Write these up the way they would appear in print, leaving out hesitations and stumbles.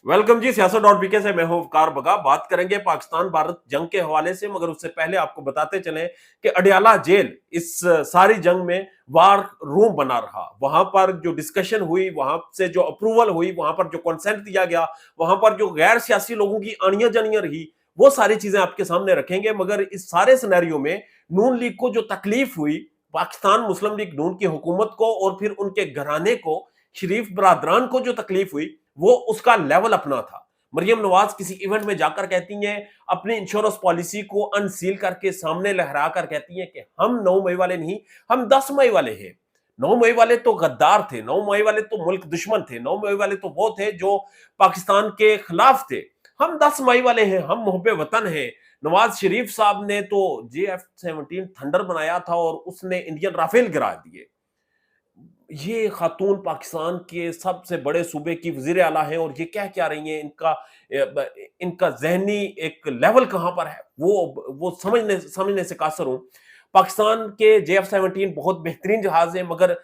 Welcome जी, सियासत.pk से मैं हूं वकार बगा। बात करेंगे पाकिस्तान भारत जंग के हवाले से, मगर उससे पहले आपको बताते चलें कि अडयाला जेल इस सारी जंग में वार रूम बना रहा। वहां पर जो डिस्कशन हुई, वहां से जो अप्रूवल हुई, वहां पर जो कंसेंट दिया गया, वहां पर जो गैर सियासी लोगों की आनियां जानियां रही, वो सारी चीजें आपके सामने रखेंगे। मगर इस सारे सिनेरियो में नून लीग को जो तकलीफ हुई, पाकिस्तान मुस्लिम लीग नून की हुकूमत को और फिर उनके घराने को, शरीफ बरादरान को जो तकलीफ हुई, वो उसका लेवल अपना था। मरियम नवाज किसी इवेंट में जाकर कहती हैं, अपनी इंश्योरेंस पॉलिसी को अनसील करके सामने लहरा कर कहती हैं कि हम 9 मई वाले नहीं, हम 10 मई वाले हैं। 9 मई वाले तो गद्दार थे, 9 मई वाले तो मुल्क दुश्मन थे, 9 मई वाले तो वो थे जो पाकिस्तान के खिलाफ थे। हम 10 मई वाले हैं, हम मुहब्बे वतन हैं। नवाज शरीफ साहब ने तो JF-17 थंडर बनाया था और उसने इंडियन राफेल गिरा दिए। ये खातून पाकिस्तान के सबसे बड़े सूबे की वजीर आला है और ये क्या रही है, इनका जहनी एक लेवल कहां पर है, वो समझने से कासर हूं। पाकिस्तान के JF-17 बहुत बेहतरीन जहाज है, मगर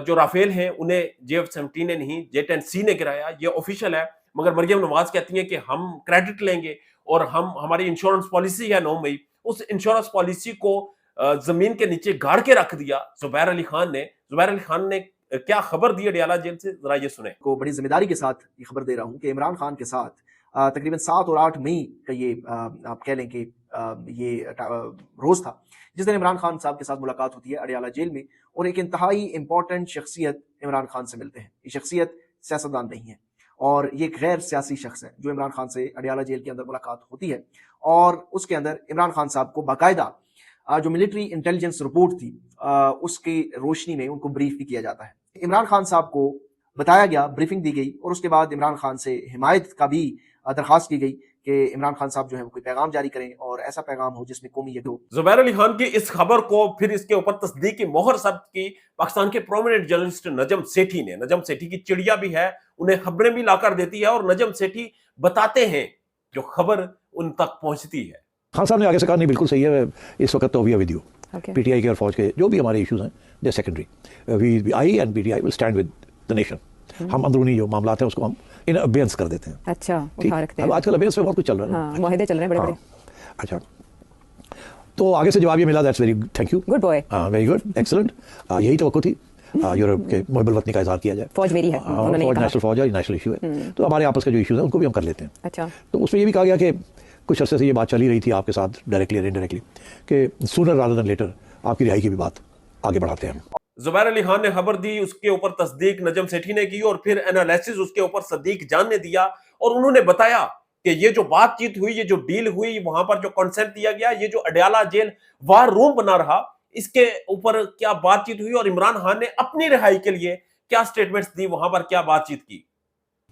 जो राफेल हैं उन्हें JF-17 ने नहीं, J-10C ने गिराया, ये ऑफिशियल है। मगर मरियम नवाज कहती हैं कि हम क्रेडिट लेंगे और हमारी इंश्योरेंस पॉलिसी है 9 मई, उस इंश्योरेंस पॉलिसी को जमीन के नीचे गाड़ के रख दिया जुबैर अली खान ने। जुबैर अली खान ने क्या खबर दी अडयाला जेल से, जरा ये सुने। को बड़ी जिम्मेदारी के साथ ये खबर दे रहा हूं कि इमरान खान के साथ तकरीबन 7 और 8 मई का ये आप कह लें कि ये रोज था जिस दिन इमरान खान साहब के साथ मुलाकात होती है अडयाला जेल में, और एक इंतहाई इंपॉर्टेंट शख्सियत इमरान खान से मिलते हैं। ये शख्सियत सियासतदान नहीं है और ये एक गैर सियासी शख्स है जो इमरान खान से अडयाला जेल के अंदर मुलाकात होती है, और उसके अंदर इमरान खान साहब को बाकायदा जो मिलिट्री इंटेलिजेंस रिपोर्ट थी उसकी रोशनी में उनको ब्रीफ भी किया जाता है। इमरान खान साहब को बताया गया, ब्रीफिंग दी गई, और उसके बाद इमरान खान से हिमायत का भी दरखास्त की गई कि इमरान खान साहब जो है वो कोई पैगाम जारी करें और ऐसा पैगाम हो जिसमें कौमियत हो। जुबैर अली खान की इस खबर को फिर इसके ऊपर तस्दीक की मोहर जब्त की पाकिस्तान के प्रोमिनेंट जर्नलिस्ट नजम सेठी ने। नजम सेठी की चिड़िया भी है, उन्हें खबरें भी लाकर देती है और नजम सेठी बताते हैं जो खबर उन तक पहुंचती है। खान साहब ने आगे से कहा नहीं बिल्कुल सही है, इस वक्त तो we are with you. PTI के और फौज के जो भी हमारे इश्यूज हैं they secondary, we I and PTI will stand with the nation. हम अंदरूनी जो मामलात हैं उसको हम इन अबेयंस कर देते हैं। अच्छा, उठा रखते हैं। आजकल अबेयंस में बहुत कुछ चल रहा है, हाँ, मुआहदे चल रहे हैं बड़े बड़े। अच्छा, तो आगे से जवाब ये मिला, that's very thank you, good boy, very good, excellent. यही तवक्को थी यूरोप के मुहब्बल वतनी का इजहार किया जाए। फौज मेरी है, उन्होंने फौज कहा। नेशनल फौज है, नेशनल इशू है, तो हमारे आपस के जो इशूज हैं उनको भी हम कर लेते हैं। अच्छा, तो उसमें ये भी कहा गया कि कुछ अरसे से ये बात चली रही थी आपके साथ डायरेक्टली और इनडायरेक्टली कि सूनर रादर देन लेटर आपकी रिहाई की भी बात आगे बढ़ाते हैं। जुबैर अली खान ने खबर दी, उसके ऊपर तस्दीक नजम सेठी ने की और फिर एनालिसिस उसके ऊपर सदीक जान ने दिया और उन्होंने बताया कि ये जो बातचीत हुई, ये जो डील हुई, वहां पर जो कॉन्सेप्ट दिया गया, ये जो अडयाला जेल वार रूम बना रहा, इसके ऊपर क्या बातचीत हुई और इमरान खान ने अपनी रिहाई के लिए क्या स्टेटमेंट्स दी, वहां पर क्या बातचीत की।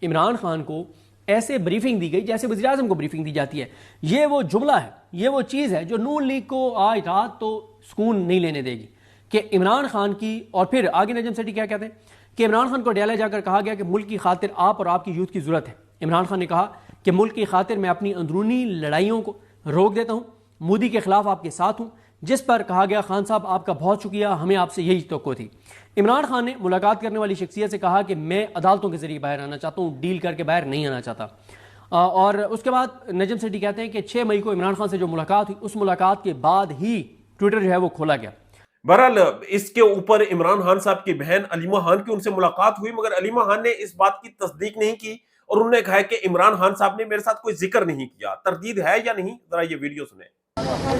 इमरान खान को ऐसे ब्रीफिंग दी गई जैसे वज़ीर आज़म को ब्रीफिंग दी जाती है। ये वो जुमला है, ये वो चीज़ है जो नून लीग को आज रात तो सुकून नहीं लेने देगी कि इमरान खान की, और फिर आगे नजम सेठी क्या कहते हैं कि इमरान खान को अडयाला जाकर कहा गया कि मुल्क की खातिर आप और आपकी यूथ की ज़रूरत है। इमरान खान ने कहा कि मुल्क की खातिर मैं अपनी अंदरूनी लड़ाइयों को रोक देता हूँ, मोदी के खिलाफ आपके साथ हूँ, जिस पर कहा गया खान साहब आपका बहुत शुक्रिया, हमें आपसे यही तवक्को थी। इमरान खान ने मुलाकात करने वाली शख्सियत से कहा कि मैं अदालतों के जरिए बाहर आना चाहता हूँ, डील करके बाहर नहीं आना चाहता। और उसके बाद नजम सेठी कहते हैं कि 6 मई को इमरान खान से जो मुलाकात हुई, उस मुलाकात के बाद ही ट्विटर जो है वो खोला गया। बहरहाल इसके ऊपर इमरान खान साहब की बहन अलीमा खान की उनसे मुलाकात हुई, मगर अलीमा खान ने इस बात की तस्दीक नहीं की और उन्होंने कहा कि इमरान खान साहब ने मेरे साथ कोई जिक्र नहीं किया। तरदीद है या नहीं, जरा ये वीडियो सुने।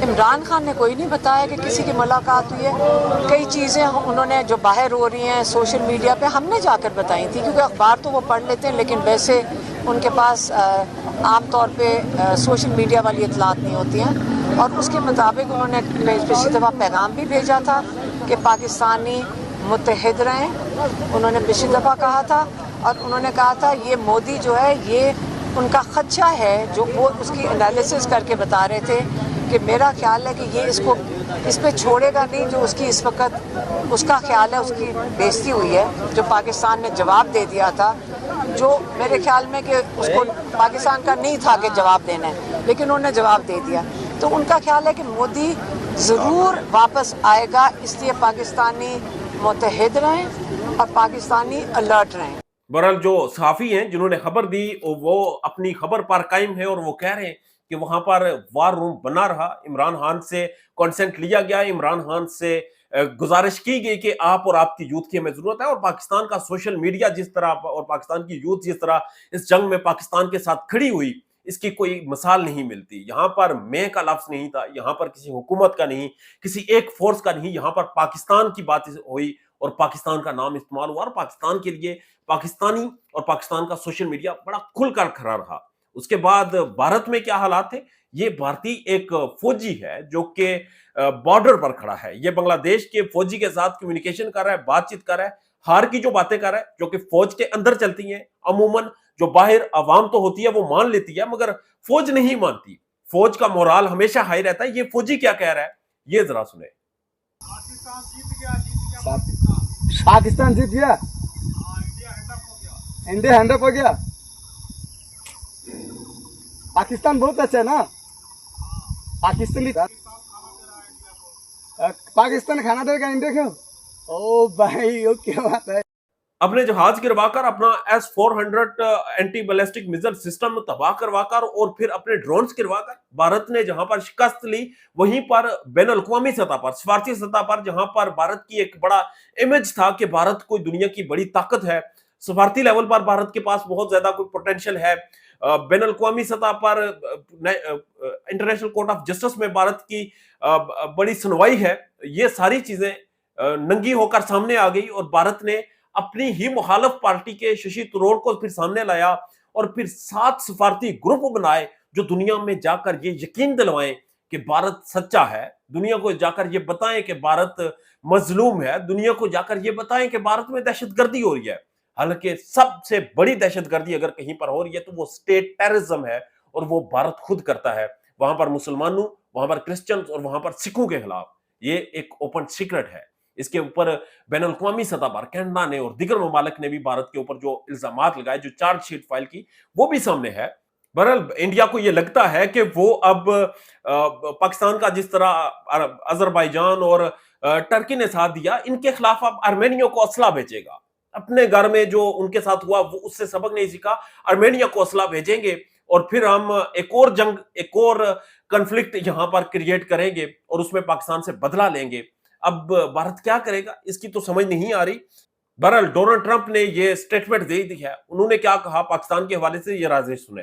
इमरान खान ने कोई नहीं बताया कि किसी की मुलाकात हुई है। कई चीज़ें उन्होंने जो बाहर हो रही हैं सोशल मीडिया पे हमने जाकर बताई थी, क्योंकि अखबार तो वो पढ़ लेते हैं लेकिन वैसे उनके पास आम तौर पे सोशल मीडिया वाली इतलात नहीं होती हैं। और उसके मुताबिक उन्होंने पिछली दफ़ा पैगाम भी भेजा था कि पाकिस्तानी मुत्तहिद रहें, उन्होंने पिछली दफ़ा कहा था। और उन्होंने कहा था ये मोदी जो है ये उनका खदशा है, जो वो उसकी एनालिसिस करके बता रहे थे कि मेरा ख्याल है कि ये इसको इस पे छोड़ेगा नहीं, जो उसकी इस वक्त उसका ख्याल है उसकी बेइज्जती हुई है, जो पाकिस्तान ने जवाब दे दिया था, जो मेरे ख्याल में कि उसको पाकिस्तान का नहीं था कि जवाब देना है, लेकिन उन्होंने जवाब दे दिया। तो उनका ख्याल है कि मोदी ज़रूर वापस आएगा, इसलिए पाकिस्तानी मुत्तहिद रहें और पाकिस्तानी अलर्ट रहें। बहरहाल जो सहाफी हैं जिन्होंने खबर दी वो अपनी खबर पर कायम है और वो कह रहे हैं कि वहां पर वार रूम बना रहा, इमरान खान से कंसेंट लिया गया, इमरान खान से गुजारिश की गई कि आप और आपकी यूथ की हमें जरूरत है, और पाकिस्तान का सोशल मीडिया जिस तरह और पाकिस्तान की यूथ जिस तरह इस जंग में पाकिस्तान के साथ खड़ी हुई, इसकी कोई मिसाल नहीं मिलती। यहाँ पर मैं का लफ्ज नहीं था, यहाँ पर किसी हुकूमत का नहीं, किसी एक फोर्स का नहीं, यहाँ पर पाकिस्तान की बात हुई और पाकिस्तान का नाम इस्तेमाल हुआ, और पाकिस्तान के लिए पाकिस्तानी और पाकिस्तान का सोशल मीडिया बड़ा खुलकर खड़ा रहा। उसके बाद भारत में क्या हालात थे, ये भारतीय एक फौजी है जो कि बॉर्डर पर खड़ा है, ये बांग्लादेश के फौजी के साथ कम्युनिकेशन कर रहा है, बातचीत कर रहा है, हार की जो बातें कर रहा है जो कि फौज के अंदर चलती हैं, अमूमन जो बाहर आवाम तो होती है वो मान लेती है मगर फौज नहीं मानती, फौज का मोराल हमेशा हाई रहता है। ये फौजी क्या कह रहा है ये जरा सुने। पाकिस्तान जीत गया, इंडिया हैंड अप हो गया। पाकिस्तान बहुत अच्छा है ना, पाकिस्तान खाना देगा इंडिया क्यों? ओ भाई वो क्या बात है। अपने जहाज गिरवाकर अपना S-400 anti ballistic missile system तबाह करवाकर और फिर अपने ड्रोन्स गिरवाकर भारत ने जहां पर शिकस्त ली, वहीं पर बैन अल-अक़वामी सतह पर, सफारती सतह पर जहां पर भारत की एक बड़ा इमेज था कि भारत कोई दुनिया की बड़ी ताकत है, सफारती लेवल पर भारत के पास बहुत ज्यादा कोई पोटेंशियल है, बैन अल-अक़वामी सतह पर इंटरनेशनल कोर्ट ऑफ जस्टिस में भारत की बड़ी सुनवाई है, ये सारी चीजें नंगी होकर सामने आ गई और भारत ने अपनी ही मुखालिफ पार्टी के शशि थरूर को फिर सामने लाया और फिर 7 सफारती ग्रुप बनाए जो दुनिया में जाकर ये यकीन दिलवाएं कि भारत सच्चा है, दुनिया को जाकर ये बताएं कि भारत मजलूम है, दुनिया को जाकर ये बताएं कि भारत में दहशतगर्दी हो रही है। हालांकि सबसे बड़ी दहशतगर्दी अगर कहीं पर हो रही है तो वो स्टेट टेररिज्म है और वो भारत खुद करता है, वहां पर मुसलमानों, वहां पर क्रिश्चियंस और वहां पर सिखों के खिलाफ। ये एक ओपन सीक्रेट है। इसके ऊपर बैन अल-अक़वामी सतह पर कनाडा ने और दीगर ममालिक ने भी भारत के ऊपर जो इल्जामात लगाए, जो चार्जशीट फाइल की, वो भी सामने है। बहरहाल इंडिया को ये लगता है कि वो अब पाकिस्तान का जिस तरह अजरबैजान और टर्की ने साथ दिया, इनके खिलाफ अब आर्मेनिया को असला भेजेगा। अपने घर में जो उनके साथ हुआ वो उससे सबक नहीं सीखा, आर्मेनिया को असला भेजेंगे और फिर हम एक और जंग, एक और कॉन्फ्लिक्ट यहां पर क्रिएट करेंगे और उसमें पाकिस्तान से बदला लेंगे। अब भारत क्या करेगा इसकी तो समझ नहीं आ रही। बहरहाल डोनाल्ड ट्रंप ने ये स्टेटमेंट दे दी है, उन्होंने क्या कहा पाकिस्तान के हवाले से, ये राजेश सुने।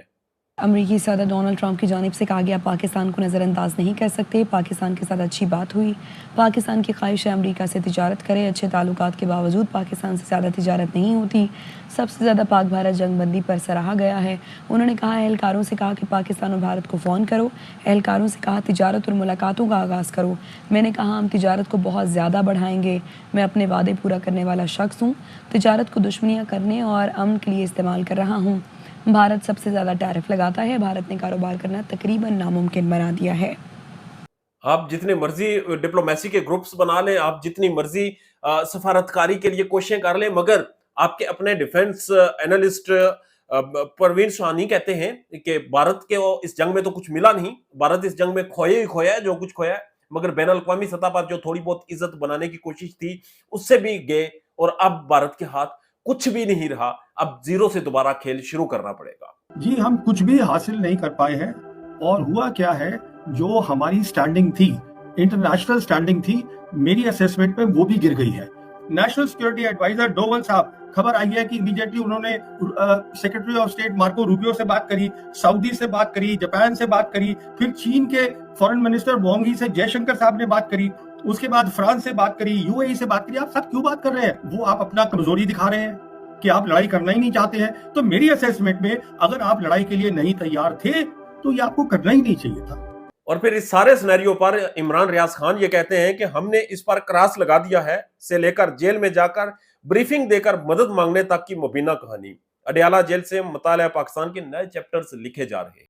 अमरीकी सदर डोनाल्ड ट्रंप की जानिब से कहा गया पाकिस्तान को नज़रअंदाज नहीं कर सकते, पाकिस्तान के साथ अच्छी बात हुई, पाकिस्तान की ख्वाहिश है अमरीका से तिजारत करे, अच्छे ताल्लुकात के बावजूद पाकिस्तान से ज़्यादा तिजारत नहीं होती, सबसे ज़्यादा पाक भारत जंगबंदी पर सराहा गया है। उन्होंने कहा एहलकारों से कहा कि पाकिस्तान और भारत को फ़ोन करो, एहलकारों से कहा तिजारत और मुलाकातों का आगाज़ करो। मैंने कहा हम तिजारत को बहुत ज़्यादा बढ़ाएंगे, मैं अपने वादे पूरा करने वाला शख्स हूँ, तिजारत को दुश्मनियाँ करने और अमन के लिए इस्तेमाल कर रहा हूँ। भारत सबसे ज़्यादा टैरिफ लगाता है, भारत ने कारोबार करना तकरीबन नामुमकिन बना दिया है। आप जितने मर्जी डिप्लोमेसी के ग्रुप्स बना लें, आप जितनी मर्जी सफारतकारी के लिए कोशिशें कर लें, मगर आपके अपने डिफेंस एनालिस्ट परवीन सुहानी कहते हैं कि भारत के इस जंग में तो कुछ मिला नहीं, भारत इस जंग में खोया ही खोया है जो कुछ खोया है, मगर बैन अल-अक़वामी सतह पर जो थोड़ी बहुत इज्जत बनाने की कोशिश थी उससे भी गए और अब भारत के हाथ कुछ भी नहीं रहा, अब जीरो से दोबारा खेल शुरू करना पड़ेगा। जी हम कुछ भी हासिल नहीं कर पाए हैं और हुआ क्या है, जो हमारी स्टैंडिंग थी, इंटरनेशनल स्टैंडिंग थी, मेरी असेसमेंट में वो भी गिर गई है। नेशनल सिक्योरिटी एडवाइजर डोवल साहब, खबर आई है कि इमीडिएटली उन्होंने secretary of state Marco Rubio से बात करी, सऊदी से बात करी, जापान से बात करी, फिर चीन के फॉरेन मिनिस्टर वांग ही से जयशंकर साहब ने बात करी, उसके बाद फ्रांस से बात करी, यूएई से बात करी। आप सब क्यों बात कर रहे हैं? वो आप अपना कमजोरी दिखा रहे हैं कि आप लड़ाई करना ही नहीं चाहते हैं। तो मेरी असेसमेंट में अगर आप लड़ाई के लिए नहीं तैयार थे तो ये आपको करना ही नहीं चाहिए था। और फिर इस सारे सिनेरियो पर इमरान रियाज खान ये कहते हैं कि हमने इस पर क्रॉस लगा दिया है, से लेकर जेल में जाकर ब्रीफिंग देकर मदद मांगने तक की मुबीना कहानी। अडयाला जेल से मुतालिया पाकिस्तान के नए चैप्टर्स लिखे जा रहे हैं।